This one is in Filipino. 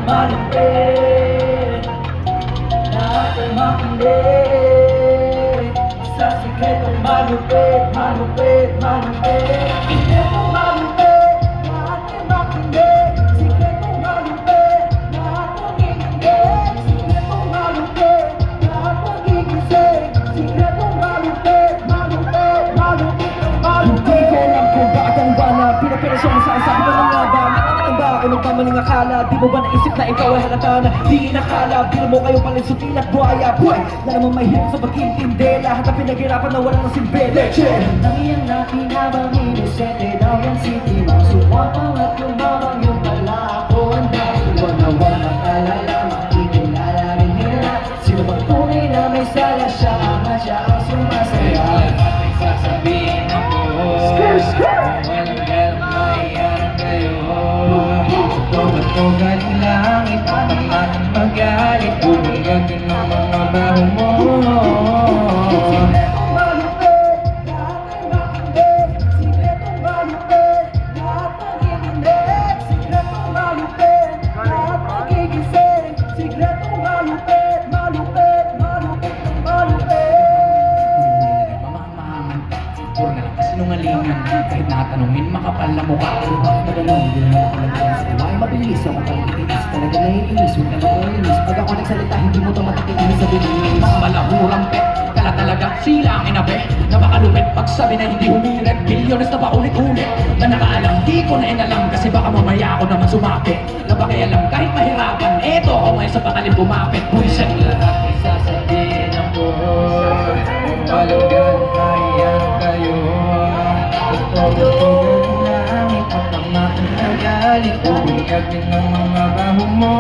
malupit. Lahat ay makinig sa sikretong malupit, malupit, malupit. Sikretong malupit, lahat ay makinig. Sikretong malupit, lahat makikinig. Sikretong malupit, lahat magigising. Sikretong malupit, malupit, malupit, malupit. Hindi ko alam kung bakit ang bala pinaperasyon sa sabi ko na nga ba? Ba o nagmamaling akala? Di mo ba naisip na ikaw ay halata na di inakala? Biro mo kayo palinsutin at buhaya. Boy, na naman may hirap sa pag-intindi. Lahat na pinaghirapan na wala ng silbi. Lecture! Nangiyan natin habang inosente daw yan si Timang sumapang at lumabang yung pala ako ang dahil wag na wag makalala, makikilala rin nila. Sino bang tunay na may sala? Siya ang siya ang sumasaya. At sasabihin ako walang galang mahiyan kayo. Tugad lang, ipatamaan ang magalit. Umigag din ang mga baho mo. Sikretong malupit, lahat ay makinig. Sikretong malupit, lahat nagiginig. Sikretong malupit, lahat nagigising. Sikretong malupit, malupit, malupit, malupit. Mamamahaman, puro na lang kasinungalingan. Kahit nakatanungin, makapal na mukha. Magalong, hindi na nakalagyan sa iba ay mabilis. Ako pag-iinis, talaga naiinis. Huwag na mag-iinis. Pag ako nagsalita, hindi mo ito matikinis sa bilis. Mga malahurang pet, kala talaga sila ang inabe. Napakalupit pagsabi na hindi humirep. Milyones na paulit-ulit na nakaalam, di ko na inalam. Kasi baka mamaya ako naman sumapit. Napakialam kahit mahirapan, eto ako ngayon sa pakalim bumapit. Buisit lahat ay sasabihin ako walang galang mahiyan kayo. Tugad lang, ipatamaan ang galit. Umiyag din ang mga baho mo.